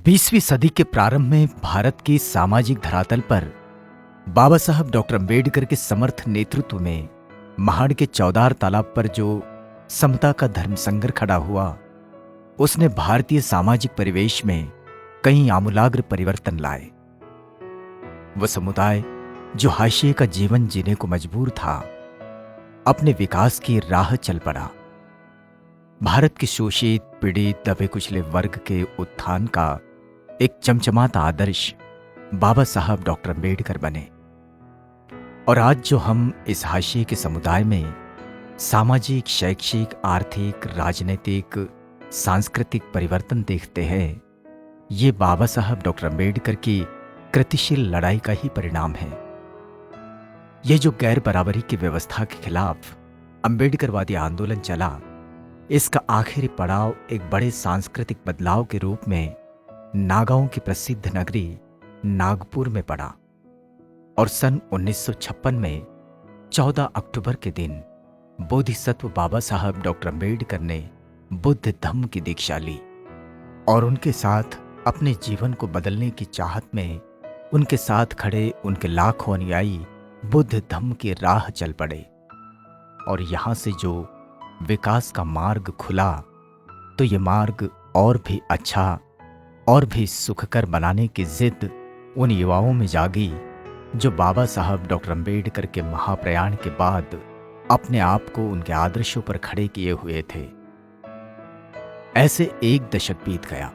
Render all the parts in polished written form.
20वीं सदी के प्रारंभ में भारत की सामाजिक धरातल पर बाबा साहब डॉक्टर अम्बेडकर के समर्थ नेतृत्व में महाड़ के चौदार तालाब पर जो समता का धर्म संगर खड़ा हुआ, उसने भारतीय सामाजिक परिवेश में कई आमूलाग्र परिवर्तन लाए। वह समुदाय जो हाशिए का जीवन जीने को मजबूर था, अपने विकास की राह चल पड़ा। भारत के शोषित, पीड़ित, दबे कुचले वर्ग के उत्थान का एक चमचमाता आदर्श बाबा साहब डॉक्टर अम्बेडकर बने। और आज जो हम इस हाशिए के समुदाय में सामाजिक, शैक्षिक, आर्थिक, राजनीतिक, सांस्कृतिक परिवर्तन देखते हैं, ये बाबा साहब डॉक्टर अम्बेडकर की कृतिशील लड़ाई का ही परिणाम है। यह जो गैर बराबरी की व्यवस्था के खिलाफ अम्बेडकरवादी आंदोलन चला, इसका आखिरी पड़ाव एक बड़े सांस्कृतिक बदलाव के रूप में नागाओं की प्रसिद्ध नगरी नागपुर में पड़ा। और सन 1956 में 14 अक्टूबर के दिन बोधिसत्व बाबा साहब डॉक्टर अम्बेडकर ने बुद्ध धम्म की दीक्षा ली और उनके साथ अपने जीवन को बदलने की चाहत में उनके साथ खड़े उनके लाखों अनुयायी बुद्ध धम्म की राह चल पड़े। और यहां से जो विकास का मार्ग खुला, तो ये मार्ग और भी अच्छा और भी सुखकर बनाने की जिद उन युवाओं में जागी जो बाबा साहब डॉक्टर अम्बेडकर के महाप्रयाण के बाद अपने आप को उनके आदर्शों पर खड़े किए हुए थे। ऐसे एक दशक बीत गया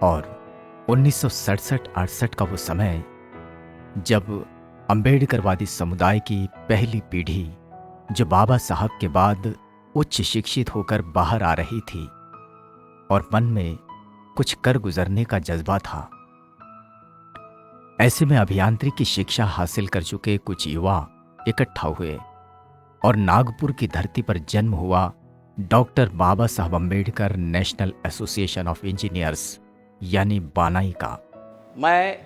और 1967-68 का वो समय, जब अम्बेडकरवादी समुदाय की पहली पीढ़ी जो बाबा साहब के बाद उच्च शिक्षित होकर बाहर आ रही थी और मन में कुछ कर गुजरने का जज्बा था। ऐसे में अभियांत्रिकी शिक्षा हासिल कर चुके कुछ युवा इकट्ठा हुए और नागपुर की धरती पर जन्म हुआ doctor Baba Sahab Ambedkar national association of engineers, यानी बानाई का। मैं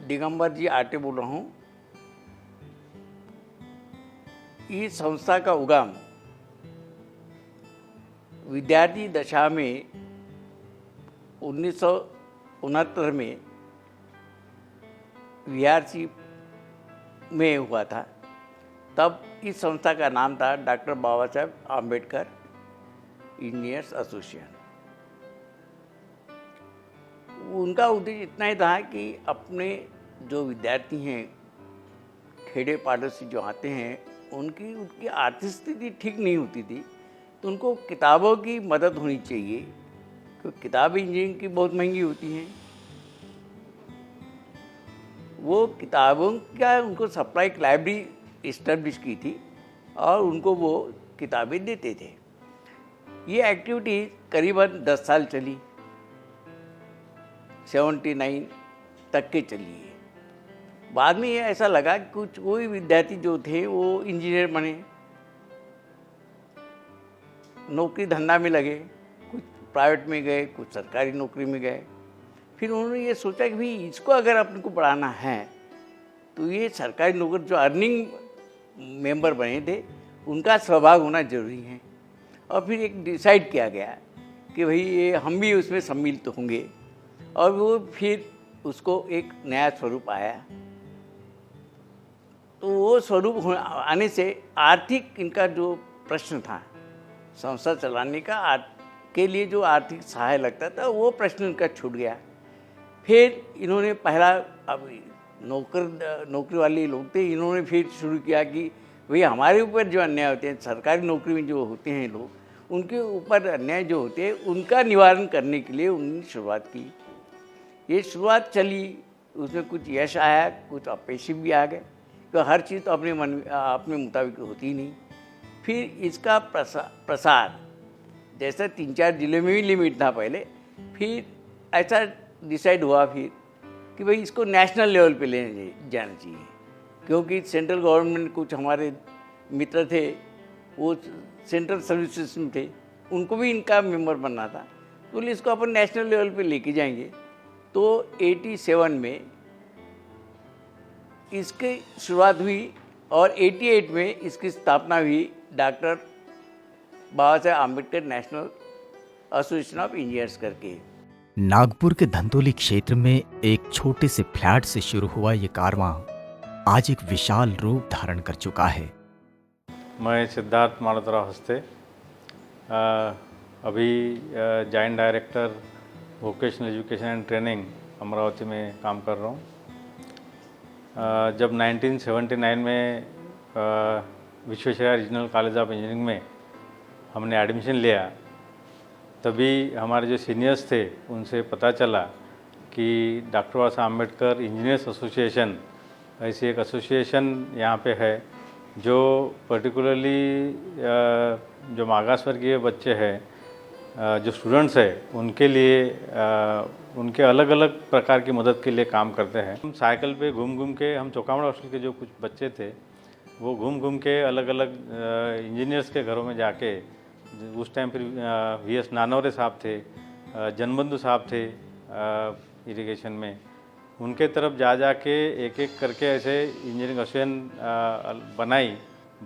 दिगंबर जी आटे बोल रहा हूँ। इस संस्था का उगम विद्यार्थी दशा में 1969 में वीआरसी में हुआ था। तब इस संस्था का नाम था डॉक्टर बाबा साहब आम्बेडकर इंजीनियर्स एसोसिएशन। उनका उद्देश्य इतना ही था कि अपने जो विद्यार्थी हैं, खेड़े पाड़ों से जो आते हैं, उनकी आर्थिक स्थिति ठीक नहीं होती थी, तो उनको किताबों की मदद होनी चाहिए, क्योंकि किताबें इंजीनियरिंग की बहुत महंगी होती हैं। वो किताबों का उनको सप्लाई एक लाइब्रेरी इस्टेब्लिश की थी और उनको वो किताबें देते थे। ये एक्टिविटी करीबन 10 साल चली, 79 तक के चली है। बाद में ये ऐसा लगा कि कुछ कोई विद्यार्थी जो थे वो इंजीनियर बने, नौकरी धंधा में लगे, कुछ प्राइवेट में गए, कुछ सरकारी नौकरी में गए। फिर उन्होंने ये सोचा कि भाई इसको अगर अपने को पढ़ाना है तो ये सरकारी नौकरी जो अर्निंग मेंबर बने थे उनका सहभाग होना जरूरी है। और फिर एक डिसाइड किया गया कि भाई ये हम भी उसमें सम्मिलित होंगे, और वो फिर उसको एक नया स्वरूप आया। तो वो स्वरूप आने से आर्थिक इनका जो प्रश्न था, संस्था चलाने का के लिए जो आर्थिक सहाय लगता था, वो प्रश्न इनका छूट गया। फिर इन्होंने पहला, अब नौकरी वाले लोग थे, इन्होंने फिर शुरू किया कि भाई हमारे ऊपर जो अन्याय होते हैं, सरकारी नौकरी में जो होते हैं लोग, उनके ऊपर अन्याय जो होते हैं उनका निवारण करने के लिए उन्होंने शुरुआत की। ये शुरुआत चली, उसमें कुछ यश आया, कुछ अपयश भी आ गए, तो हर चीज़ तो अपने मुताबिक होती नहीं। फिर इसका प्रसार जैसा 3-4 जिले में भी लिमिट था पहले, फिर ऐसा डिसाइड हुआ फिर कि भाई इसको नेशनल लेवल पे ले जाना चाहिए, क्योंकि सेंट्रल गवर्नमेंट कुछ हमारे मित्र थे, वो सेंट्रल सर्विसेज में थे, उनको भी इनका मेंबर बनना था, तो इसको अपन नेशनल लेवल पे लेके जाएंगे। तो 87 में इसकी शुरुआत हुई और 88 में इसकी स्थापना हुई, doctor Baba Saheb Ambedkar national association of engineers करके। नागपुर के धंतोली क्षेत्र में एक छोटे से फ्लैट से शुरू हुआ ये कारवां आज एक विशाल रूप धारण कर चुका है। मैं सिद्धार्थ मालतराव हस्ते अभी joint director vocational education and training Amravati में काम कर रहा हूँ। जब 1979 में Visvesvaraya regional college of engineering में हमने एडमिशन लिया, तभी हमारे जो सीनियर्स थे उनसे पता चला कि डॉक्टर बाबा साहब अम्बेडकर इंजीनियर्स एसोसिएशन ऐसी एक एसोसिएशन यहाँ पे है जो पर्टिकुलरली जो मागासवर्गीय बच्चे हैं, जो स्टूडेंट्स हैं, उनके लिए उनके अलग अलग प्रकार की मदद के लिए काम करते हैं। हम साइकिल पे घूम घूम के, हम चौकामड़ा हॉस्टल के जो कुछ बच्चे थे वो घूम घूम के अलग अलग इंजीनियर्स के घरों में जाके, उस टाइम फिर वी.एस. नानवरे साहब थे, जनबंधु साहब थे इरिगेशन में, उनके तरफ जा के एक एक करके ऐसे इंजीनियरिंग एसोसिएशन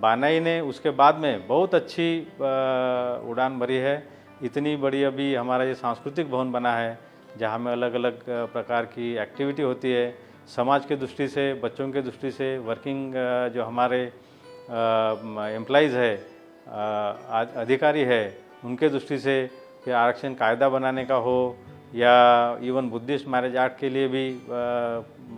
बनाई ने उसके बाद में बहुत अच्छी उड़ान भरी है। इतनी बड़ी अभी हमारा ये सांस्कृतिक भवन बना है जहाँ में अलग अलग प्रकार की एक्टिविटी होती है, समाज के दृष्टि से, बच्चों के दृष्टि से, वर्किंग जो हमारे एम्प्लॉइज़ है, अधिकारी है, उनके दृष्टि से, फिर आरक्षण कायदा बनाने का हो या इवन बुद्धिस्ट मैरिज एक्ट के लिए भी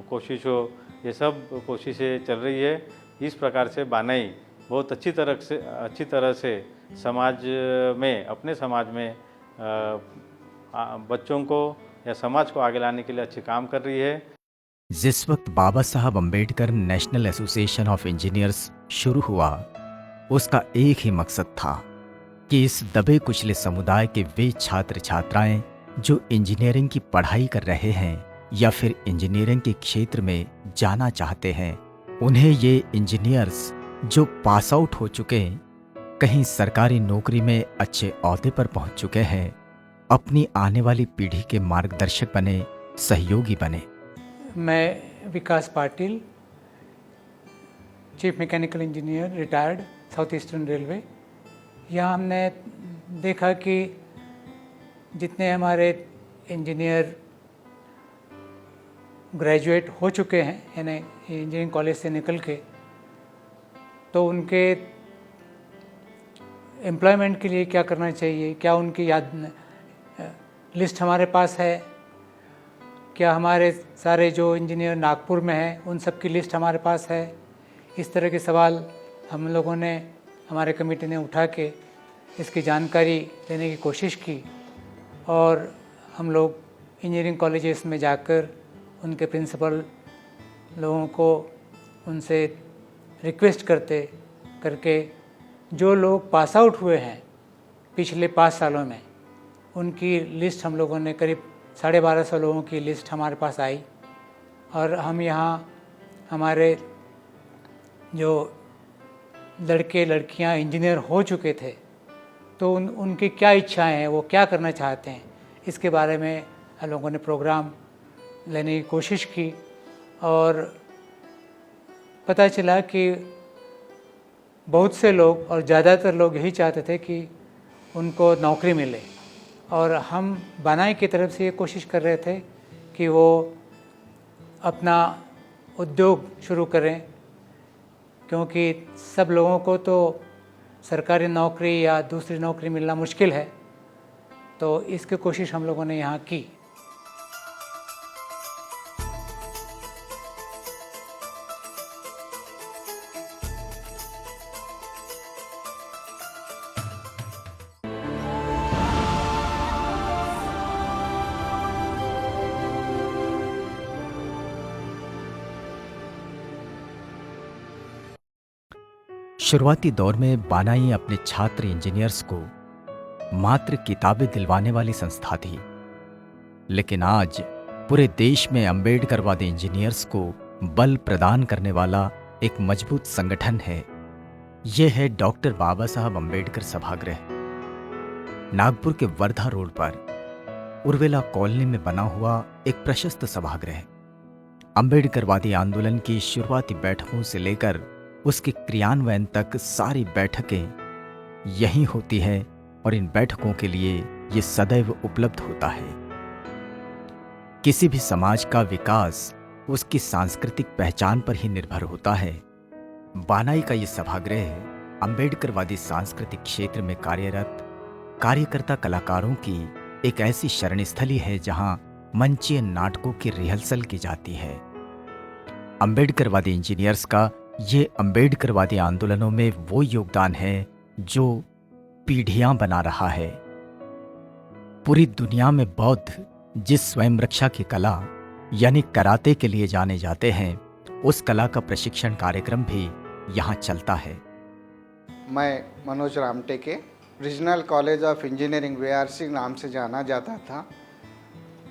कोशिश हो, ये सब कोशिशें चल रही है। इस प्रकार से बानाई बहुत अच्छी तरह से समाज में, अपने समाज में बच्चों को या समाज को आगे लाने के लिए अच्छे काम कर रही है। जिस वक्त बाबा Sahab Ambedkar national association of engineers शुरू हुआ, उसका एक ही मकसद था कि इस दबे कुचले समुदाय के वे छात्र छात्राएं जो इंजीनियरिंग की पढ़ाई कर रहे हैं या फिर इंजीनियरिंग के क्षेत्र में जाना चाहते हैं, उन्हें ये इंजीनियर्स जो पास आउट हो चुके, कहीं सरकारी नौकरी में अच्छे ओहदे पर पहुंच चुके हैं, अपनी आने वाली पीढ़ी के मार्गदर्शक बने, सहयोगी बने। मैं Vikas Patil, chief mechanical engineer, retired, South Eastern Railway. यहाँ हमने देखा कि जितने हमारे इंजीनियर ग्रेजुएट हो चुके हैं, यानी इंजीनियरिंग कॉलेज से निकल के, तो उनके एम्प्लॉयमेंट के लिए क्या करना चाहिए, क्या उनकी लिस्ट हमारे पास है, क्या हमारे सारे जो इंजीनियर नागपुर में हैं उन सब की लिस्ट हमारे पास है। इस तरह के सवाल हम लोगों ने, हमारे कमेटी ने उठा के इसकी जानकारी लेने की कोशिश की और हम लोग इंजीनियरिंग कॉलेजेस में जाकर उनके प्रिंसिपल लोगों को उनसे रिक्वेस्ट करके जो लोग पास आउट हुए हैं पिछले 5 सालों में, उनकी लिस्ट हम लोगों ने, करीब 1250 लोगों की लिस्ट हमारे पास आई और हम यहाँ हमारे जो लड़के लड़कियाँ इंजीनियर हो चुके थे, तो उनकी क्या इच्छाएं हैं, वो क्या करना चाहते हैं, इसके बारे में हम लोगों ने प्रोग्राम लेने की कोशिश की और पता चला कि बहुत से लोग और ज़्यादातर लोग यही चाहते थे कि उनको नौकरी मिले और हम बनाई की तरफ से ये कोशिश कर रहे थे कि वो अपना उद्योग शुरू करें, क्योंकि सब लोगों को तो सरकारी नौकरी या दूसरी नौकरी मिलना मुश्किल है। तो इसकी कोशिश हम लोगों ने यहाँ की। शुरुआती दौर में बानाई अपने छात्र इंजीनियर्स को मात्र किताबें दिलवाने वाली संस्था थी, लेकिन आज पूरे देश में अम्बेडकरवादी इंजीनियर्स को बल प्रदान करने वाला एक मजबूत संगठन है। यह है डॉक्टर बाबा साहब अम्बेडकर सभागृह। नागपुर के वर्धा रोड पर उर्वेला कॉलोनी में बना हुआ एक प्रशस्त सभागृह अम्बेडकरवादी आंदोलन की शुरुआती बैठकों से लेकर उसके क्रियान्वयन तक सारी बैठकें यहीं होती हैं और इन बैठकों के लिए ये सदैव उपलब्ध होता है। किसी भी समाज का विकास उसकी सांस्कृतिक पहचान पर ही निर्भर होता है। बानाई का ये सभागृह अंबेडकरवादी सांस्कृतिक क्षेत्र में कार्यरत कार्यकर्ता कलाकारों की एक ऐसी शरण स्थली है जहां मंचीय नाटकों की रिहर्सल की जाती है। अंबेडकरवादी इंजीनियर्स का ये अंबेडकरवादी आंदोलनों में वो योगदान है जो पीढ़ियां बना रहा है। पूरी दुनिया में बौद्ध जिस स्वयं रक्षा की कला यानी कराते के लिए जाने जाते हैं, उस कला का प्रशिक्षण कार्यक्रम भी यहाँ चलता है। मैं Manoj Ramteke regional college of engineering VRC नाम से जाना जाता था,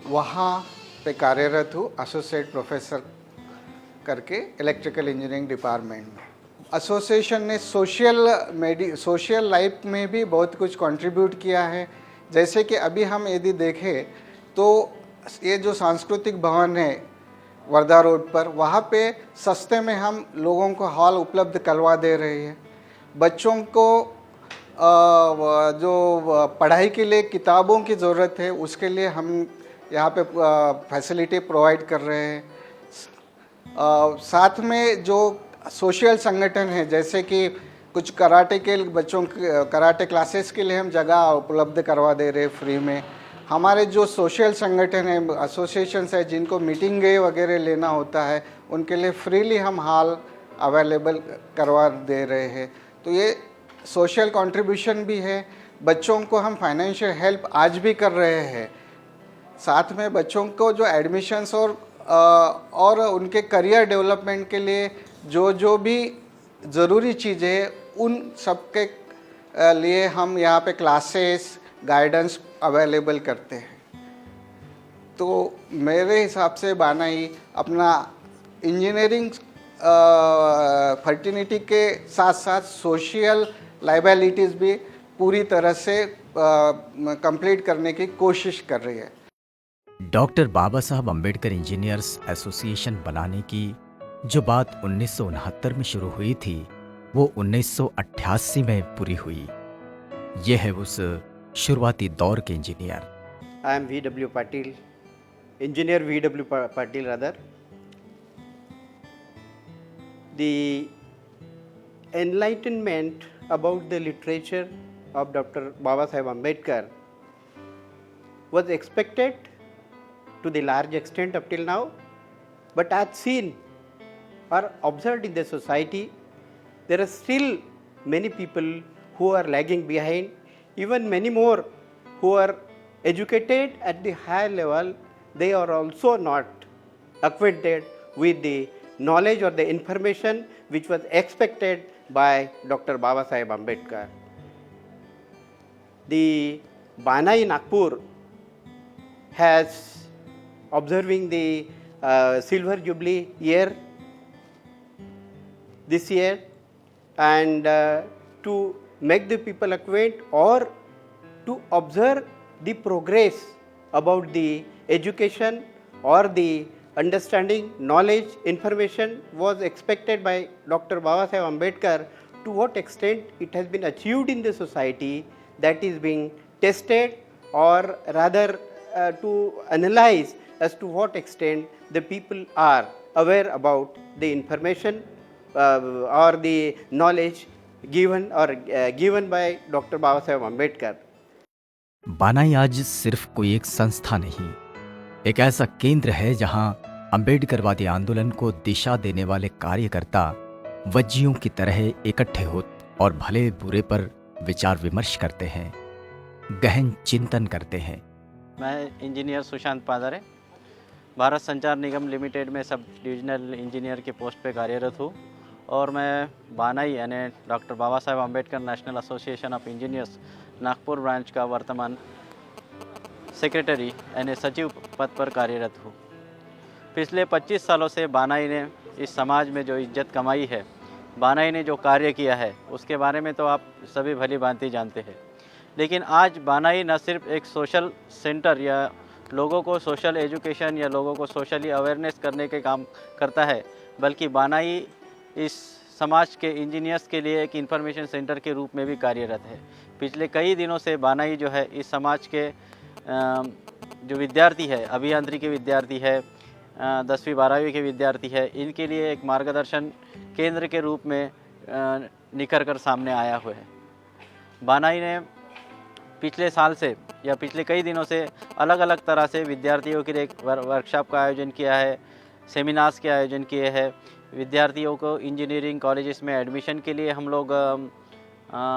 वहाँ पे कार्यरत हूँ एसोसिएट प्रोफेसर करके इलेक्ट्रिकल इंजीनियरिंग डिपार्टमेंट में। एसोसिएशन ने सोशल लाइफ में भी बहुत कुछ कंट्रीब्यूट किया है। जैसे कि अभी हम यदि देखें तो ये जो सांस्कृतिक भवन है वर्धा रोड पर, वहाँ पे सस्ते में हम लोगों को हॉल उपलब्ध करवा दे रहे हैं। बच्चों को जो पढ़ाई के लिए किताबों की ज़रूरत है उसके लिए हम यहाँ पे फैसिलिटी प्रोवाइड कर रहे हैं। साथ में जो सोशल संगठन है, जैसे कि कुछ कराटे के बच्चों कराटे क्लासेस के लिए हम जगह उपलब्ध करवा दे रहे हैं फ्री में। हमारे जो सोशल संगठन है, एसोसिएशंस है, जिनको मीटिंग वगैरह लेना होता है, उनके लिए फ्रीली हम हॉल अवेलेबल करवा दे रहे हैं। तो ये सोशल कंट्रीब्यूशन भी है। बच्चों को हम फाइनेंशियल हेल्प आज भी कर रहे हैं। साथ में बच्चों को जो एडमिशन्स और उनके करियर डेवलपमेंट के लिए जो भी ज़रूरी चीज़ें हैं, उन सब के लिए हम यहाँ पे क्लासेस गाइडेंस अवेलेबल करते हैं। तो मेरे हिसाब से बानाई अपना इंजीनियरिंग फर्टिनिटी के साथ साथ सोशल लाइबिलिटीज़ भी पूरी तरह से कंप्लीट करने की कोशिश कर रही है। डॉक्टर बाबा साहब अम्बेडकर इंजीनियर्स एसोसिएशन बनाने की जो बात 1969 में शुरू हुई थी, वो 1988 में पूरी हुई। ये है उस शुरुआती दौर के engineer. I am VW Patil, engineer VW Patil rather. The enlightenment about the literature of Dr. Baba Saheb Ambedkar was expected to the large extent up till now, but as seen or observed in the society, there are still many people who are lagging behind, even many more who are educated at the higher level, they are also not acquainted with the knowledge or the information which was expected by Dr. Baba Saheb Ambedkar. The Banai Nagpur has observing the Silver Jubilee year this year, and to make the people acquaint or to observe the progress about the education or the understanding, knowledge, information was expected by Dr. Baba Saheb Ambedkar. To what extent it has been achieved in the society, that is being tested, or rather to analyze as to what extent the people are aware about the information or the knowledge given by Dr. Baba Saheb Ambedkar. बानाई आज सिर्फ कोई एक संस्था नहीं, एक ऐसा केंद्र है जहां अंबेडकरवादी आंदोलन को दिशा देने वाले कार्यकर्ता वज्जियों की तरह इकट्ठे हो और भले बुरे पर विचार विमर्श करते हैं, गहन चिंतन करते हैं। मैं इंजीनियर सुशांत पादरे भारत संचार निगम लिमिटेड में सब डिविजनल इंजीनियर के पोस्ट पे कार्यरत हूँ, और मैं बानाई यानी doctor Baba Saheb Ambedkar national association of engineers Nagpur branch का वर्तमान सेक्रेटरी यानी सचिव पद पर कार्यरत हूँ। पिछले 25 सालों से बानाई ने इस समाज में जो इज्जत कमाई है, बानाई ने जो कार्य किया है, उसके बारे में तो आप सभी भली भांति जानते हैं। लेकिन आज बानाई न सिर्फ एक सोशल सेंटर या लोगों को सोशल एजुकेशन या लोगों को सोशली अवेयरनेस करने के काम करता है, बल्कि बानाई इस समाज के इंजीनियर्स के लिए एक इंफॉर्मेशन सेंटर के रूप में भी कार्यरत है। पिछले कई दिनों से बानाई जो है इस समाज के जो विद्यार्थी है, अभियांत्रिकी विद्यार्थी है, 10वीं 12वीं के विद्यार्थी है, इनके लिए एक मार्गदर्शन केंद्र के रूप में निखर कर सामने आया हुआ है। बानाई ने पिछले साल से या पिछले कई दिनों से अलग अलग तरह से विद्यार्थियों के लिए एक वर्कशॉप का आयोजन किया है, सेमिनार्स के आयोजन किए हैं। विद्यार्थियों को इंजीनियरिंग कॉलेजेस में एडमिशन के लिए हम लोग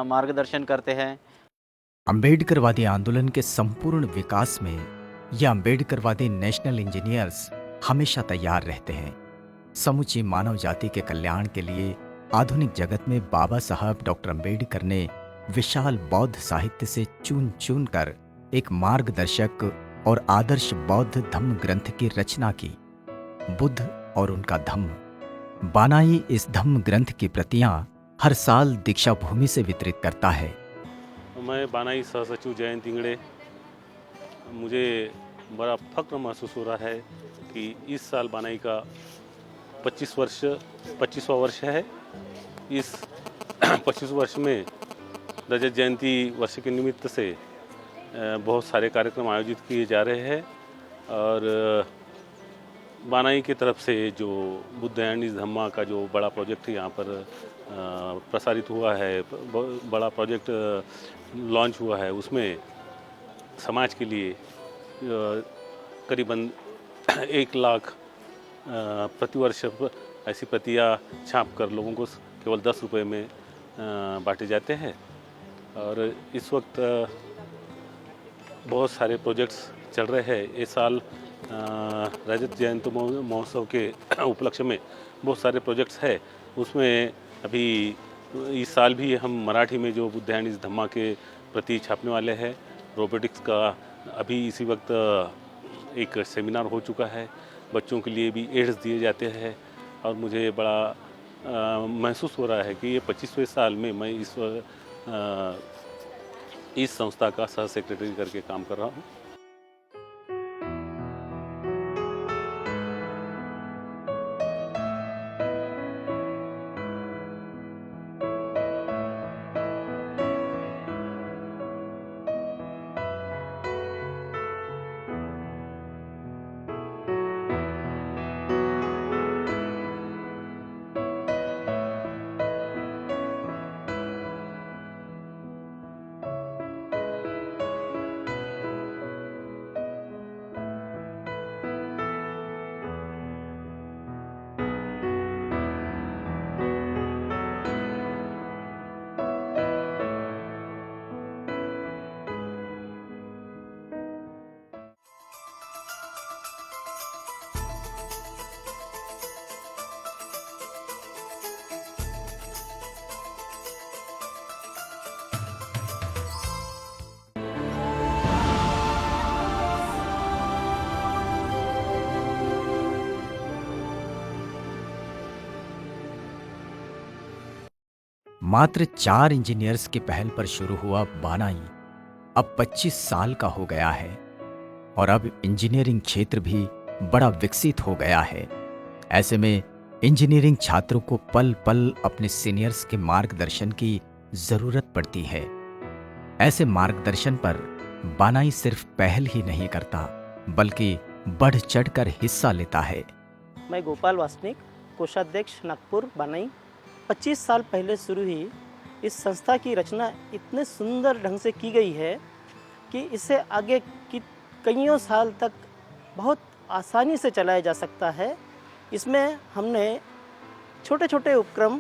मार्गदर्शन करते हैं। अंबेडकरवादी आंदोलन के संपूर्ण विकास में ये अंबेडकरवादी नेशनल इंजीनियर्स हमेशा तैयार रहते हैं। समूची मानव जाति के कल्याण के लिए आधुनिक जगत में बाबा साहब डॉक्टर अंबेडकर ने विशाल बौद्ध साहित्य से चुन चुन कर एक मार्गदर्शक और आदर्श बौद्ध धम्म ग्रंथ की रचना की। बुद्ध और उनका धम्म। बानाई इस धम्म ग्रंथ की प्रतियां हर साल दीक्षा भूमि से वितरित करता है। मैं बानाई सहसचिव जयंत इंगड़े, मुझे बड़ा फख्र महसूस हो रहा है कि इस साल बानाई का 25वां वर्ष है। इस 25 वर्ष में रजत जयंती वर्ष के निमित्त से बहुत सारे कार्यक्रम आयोजित किए जा रहे हैं और बानाई की तरफ से जो बुद्ध एंड इस धम्मा का जो बड़ा प्रोजेक्ट यहाँ पर प्रसारित हुआ है, बड़ा प्रोजेक्ट लॉन्च हुआ है, उसमें समाज के लिए करीबन 1 लाख प्रतिवर्ष ऐसी प्रतियां छाप कर लोगों को केवल 10 रुपये में बांटे जाते हैं। और इस वक्त बहुत सारे प्रोजेक्ट्स चल रहे हैं। इस साल रजत जयंती महोत्सव के उपलक्ष्य में बहुत सारे प्रोजेक्ट्स हैं। उसमें अभी इस साल भी हम मराठी में जो बुद्ध एंड इस धम्मा के प्रति छापने वाले हैं। रोबोटिक्स का अभी इसी वक्त एक सेमिनार हो चुका है। बच्चों के लिए भी एड्स दिए जाते हैं और मुझे बड़ा महसूस हो रहा है कि ये 25वें साल में मैं इस संस्था का सह सेक्रेटरी करके काम कर रहा हूँ। मात्र 4 इंजीनियर्स की पहल पर शुरू हुआ बानाई अब 25 साल का हो गया है और अब इंजीनियरिंग क्षेत्र भी बड़ा विकसित हो गया है। ऐसे में इंजीनियरिंग छात्रों को पल पल अपने सीनियर्स के मार्गदर्शन की जरूरत पड़ती है। ऐसे मार्गदर्शन पर बानाई सिर्फ पहल ही नहीं करता बल्कि बढ़ चढ़कर हिस्सा लेता है। मैं गोपाल वासनिक, कोषाध्यक्ष नागपुर बानाई। 25 साल पहले शुरू हुई इस संस्था की रचना इतने सुंदर ढंग से की गई है कि इसे आगे की कईयों साल तक बहुत आसानी से चलाया जा सकता है। इसमें हमने छोटे छोटे उपक्रम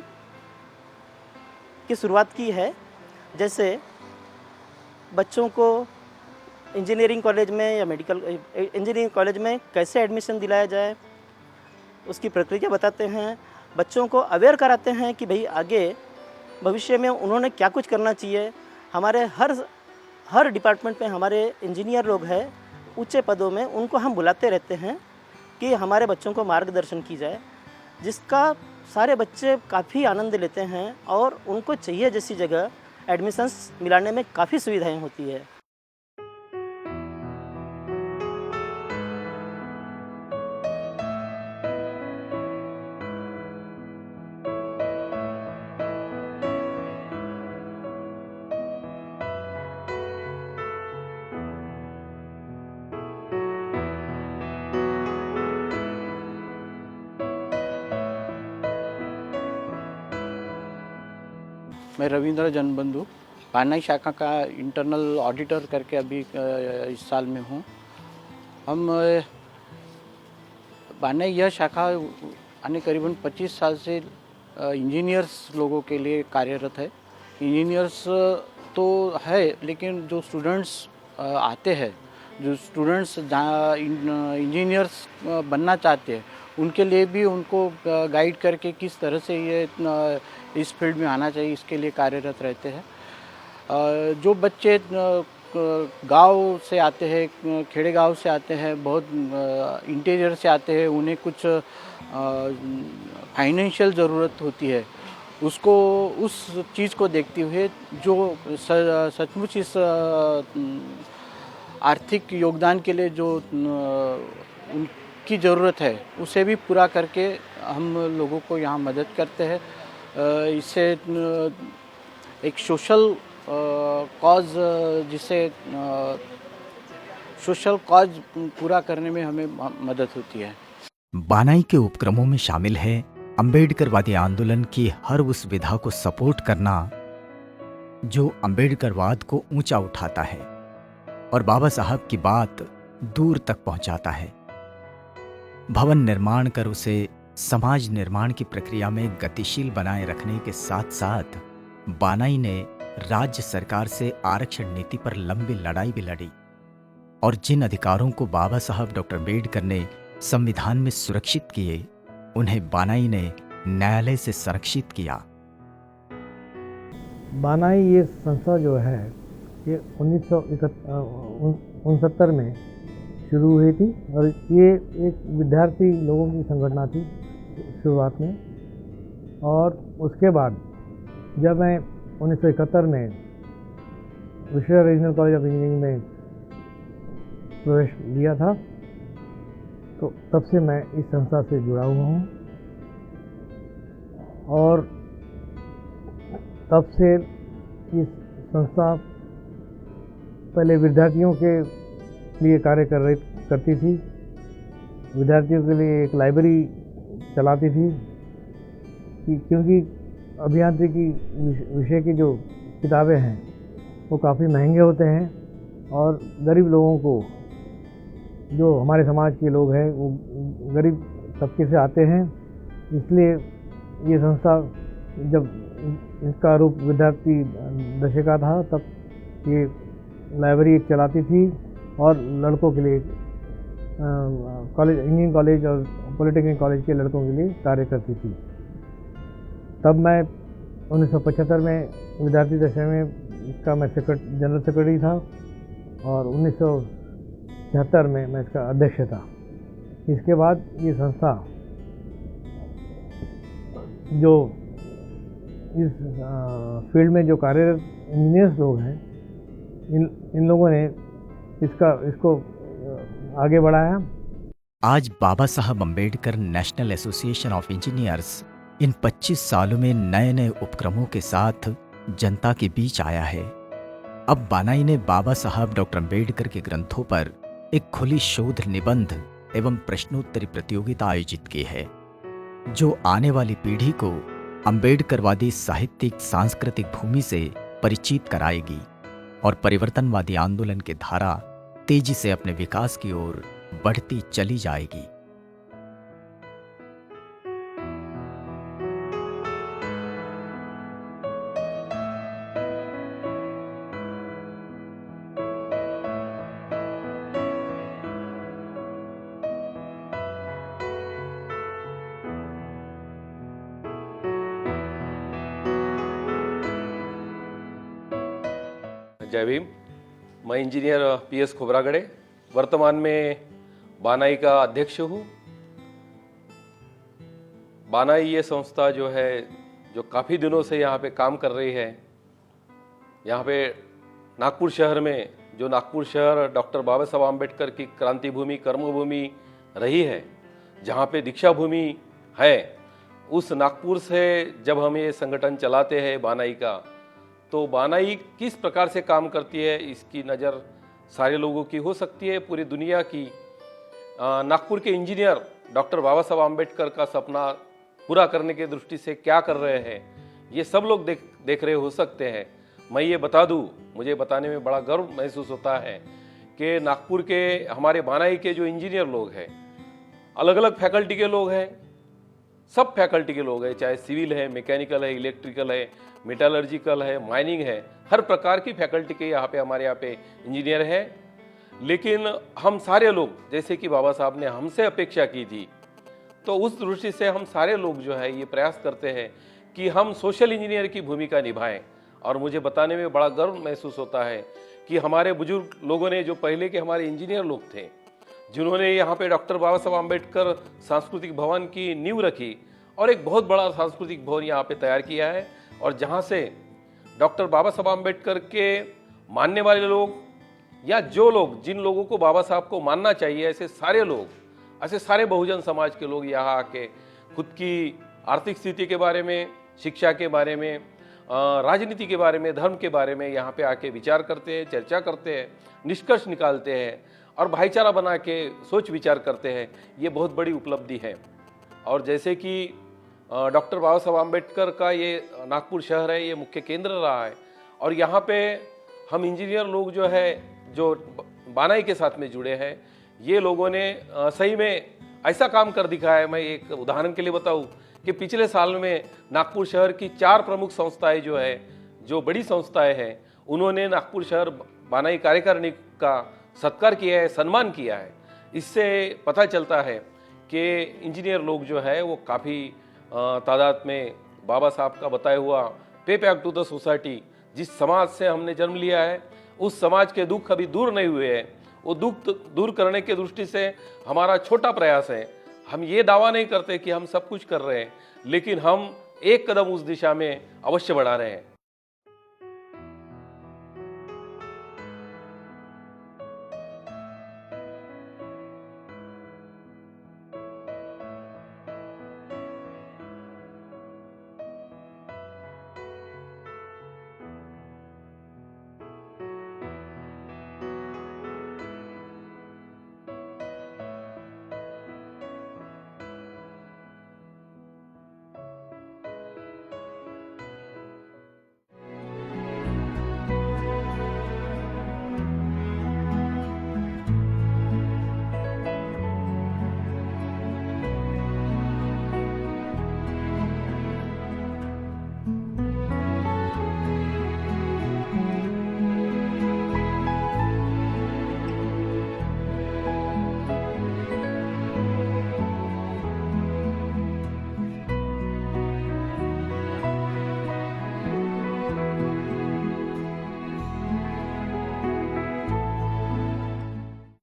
की शुरुआत की है, जैसे बच्चों को इंजीनियरिंग कॉलेज में या मेडिकल इंजीनियरिंग कॉलेज में कैसे एडमिशन दिलाया जाए उसकी प्रक्रिया बताते हैं। बच्चों को अवेयर कराते हैं कि भाई आगे भविष्य में उन्होंने क्या कुछ करना चाहिए। हमारे हर डिपार्टमेंट में हमारे इंजीनियर लोग हैं ऊंचे पदों में, उनको हम बुलाते रहते हैं कि हमारे बच्चों को मार्गदर्शन की जाए, जिसका सारे बच्चे काफ़ी आनंद लेते हैं और उनको चाहिए जैसी जगह एडमिशन्स मिलाने में काफ़ी सुविधाएं होती है। मैं रविंद्र जनबंधु बानाई शाखा का इंटरनल ऑडिटर करके अभी इस साल में हूँ। हम बानाई यह शाखा आने करीबन 25 साल से इंजीनियर्स लोगों के लिए कार्यरत है। इंजीनियर्स तो है, लेकिन जो स्टूडेंट्स आते हैं, जो स्टूडेंट्स इंजीनियर्स बनना चाहते हैं, उनके लिए भी उनको गाइड करके किस तरह से ये इस फील्ड में आना चाहिए, इसके लिए कार्यरत रहते हैं। जो बच्चे गांव से आते हैं, खेड़े गांव से आते हैं, बहुत इंटीरियर से आते हैं, उन्हें कुछ फाइनेंशियल ज़रूरत होती है, उसको उस चीज़ को देखते हुए जो सचमुच इस आर्थिक योगदान के लिए जो उनकी ज़रूरत है, उसे भी पूरा करके हम लोगों को यहाँ मदद करते हैं। इससे एक सोशल कॉज, जिसे सोशल कॉज पूरा करने में हमें मदद होती है। बानाई के उपक्रमों में शामिल है अंबेडकरवादी आंदोलन की हर उस विधा को सपोर्ट करना जो अंबेडकरवाद को ऊंचा उठाता है और बाबा साहब की बात दूर तक पहुंचाता है। भवन निर्माण कर उसे समाज निर्माण की प्रक्रिया में गतिशील बनाए रखने के साथ साथ बानाई ने राज्य सरकार से आरक्षण नीति पर लंबी लड़ाई भी लड़ी और जिन अधिकारों को बाबा साहब डॉक्टर अम्बेडकर ने संविधान में सुरक्षित किए, उन्हें बानाई ने न्यायालय से संरक्षित किया। बानाई ये संस्था जो है ये 1969 में शुरू हुई थी और ये एक विद्यार्थी लोगों की संगठन थी शुरुआत में। और उसके बाद जब मैं 1971 में विश्वविद्यालय रीजनल कॉलेज ऑफ इंजीनियरिंग में प्रवेश लिया था, तो तब से मैं इस संस्था से जुड़ा हुआ हूँ और तब से इस संस्था पहले विद्यार्थियों के लिए कार्य करती थी। विद्यार्थियों के लिए एक लाइब्रेरी चलाती थी क्योंकि अभियांत्रिकी विषय की जो किताबें हैं वो काफ़ी महंगे होते हैं और गरीब लोगों को, जो हमारे समाज के लोग हैं वो गरीब तबके से आते हैं, इसलिए ये संस्था जब इसका रूप विद्यार्थी दशे का था तब ये लाइब्रेरी चलाती थी और लड़कों के लिए कॉलेज, इंजीनियरिंग कॉलेज और पॉलिटेक्निक कॉलेज के लड़कों के लिए कार्य करती थी। तब मैं 1975 में विद्यार्थी दशा में इसका मैं जनरल सेक्रेटरी था और 1976 में मैं इसका अध्यक्ष था। इसके बाद ये संस्था जो इस फील्ड में जो कार्यरत इंजीनियर्स लोग हैं, इन लोगों ने इसको आगे बढ़ाया। आज Baba Sahab Ambedkar national association of Engineers इन 25 सालों में नए नए उपक्रमों के साथ जनता के बीच आया है। अब बानाई ने बाबा साहब डॉक्टर अम्बेडकर के ग्रंथों पर एक खुली शोध निबंध एवं प्रश्नोत्तरी प्रतियोगिता आयोजित की है, जो आने वाली पीढ़ी को अम्बेडकरवादी साहित्यिक सांस्कृतिक भूमि से परिचित कराएगी और परिवर्तनवादी आंदोलन की धारा तेजी से अपने विकास की ओर बढ़ती चली जाएगी। जय भीम। मैं इंजीनियर PS खोबरागड़े वर्तमान में बानाई का अध्यक्ष हूँ। बानाई ये संस्था जो है, जो काफ़ी दिनों से यहाँ पे काम कर रही है। यहाँ पे नागपुर शहर में, जो नागपुर शहर डॉक्टर बाबा साहब आम्बेडकर की क्रांति भूमि, कर्मभूमि रही है, जहाँ पे दीक्षा भूमि है, उस नागपुर से जब हम ये संगठन चलाते हैं बानाई का, तो बानाई किस प्रकार से काम करती है इसकी नज़र सारे लोगों की हो सकती है, पूरी दुनिया की। नागपुर के इंजीनियर डॉक्टर बाबा साहब आम्बेडकर का सपना पूरा करने की दृष्टि से क्या कर रहे हैं, ये सब लोग देख रहे हो सकते हैं। मैं ये बता दूं, मुझे बताने में बड़ा गर्व महसूस होता है कि नागपुर के हमारे बानाई के जो इंजीनियर लोग हैं, अलग अलग फैकल्टी के लोग हैं, सब फैकल्टी के लोग हैं, चाहे सिविल है, मैकेनिकल है, इलेक्ट्रिकल है, मेटलर्जिकल है, माइनिंग है, हर प्रकार की फैकल्टी के हमारे यहाँ पे इंजीनियर हैं। लेकिन हम सारे लोग, जैसे कि बाबा साहब ने हमसे अपेक्षा की थी, तो उस दृष्टि से हम सारे लोग जो है ये प्रयास करते हैं कि हम सोशल इंजीनियर की भूमिका निभाएं। और मुझे बताने में बड़ा गर्व महसूस होता है कि हमारे बुजुर्ग लोगों ने, जो पहले के हमारे इंजीनियर लोग थे, जिन्होंने यहाँ पे डॉक्टर बाबा साहब आम्बेडकर सांस्कृतिक भवन की नींव रखी और एक बहुत बड़ा सांस्कृतिक भवन यहाँ पे तैयार किया है, और जहाँ से डॉक्टर बाबा साहब आम्बेडकर के मानने वाले लोग या जो लोग, जिन लोगों को बाबा साहब को मानना चाहिए, ऐसे सारे लोग, ऐसे सारे बहुजन समाज के लोग यहाँ आके खुद की आर्थिक स्थिति के बारे में, शिक्षा के बारे में, राजनीति के बारे में, धर्म के बारे में यहाँ पे आके विचार करते हैं, चर्चा करते हैं, निष्कर्ष निकालते हैं और भाईचारा बना के सोच विचार करते हैं। ये बहुत बड़ी उपलब्धि है। और जैसे कि डॉक्टर बाबा साहब आम्बेडकर का ये नागपुर शहर है, ये मुख्य केंद्र रहा है, और यहाँ पे हम इंजीनियर लोग जो है, जो बानाई के साथ में जुड़े हैं, ये लोगों ने सही में ऐसा काम कर दिखाया है। मैं एक उदाहरण के लिए बताऊं कि पिछले साल में नागपुर शहर की 4 प्रमुख संस्थाएं जो है, जो बड़ी संस्थाएं हैं, उन्होंने नागपुर शहर बानाई कार्यकारिणी का सत्कार किया है, सम्मान किया है। इससे पता चलता है कि इंजीनियर लोग जो है वो काफ़ी तादाद में बाबा साहब का बताया हुआ पे बैक टू द सोसाइटी, जिस समाज से हमने जन्म लिया है, उस समाज के दुख अभी दूर नहीं हुए हैं। वो दुख दूर करने के दृष्टि से हमारा छोटा प्रयास है। हम ये दावा नहीं करते कि हम सब कुछ कर रहे हैं, लेकिन हम एक कदम उस दिशा में अवश्य बढ़ा रहे हैं।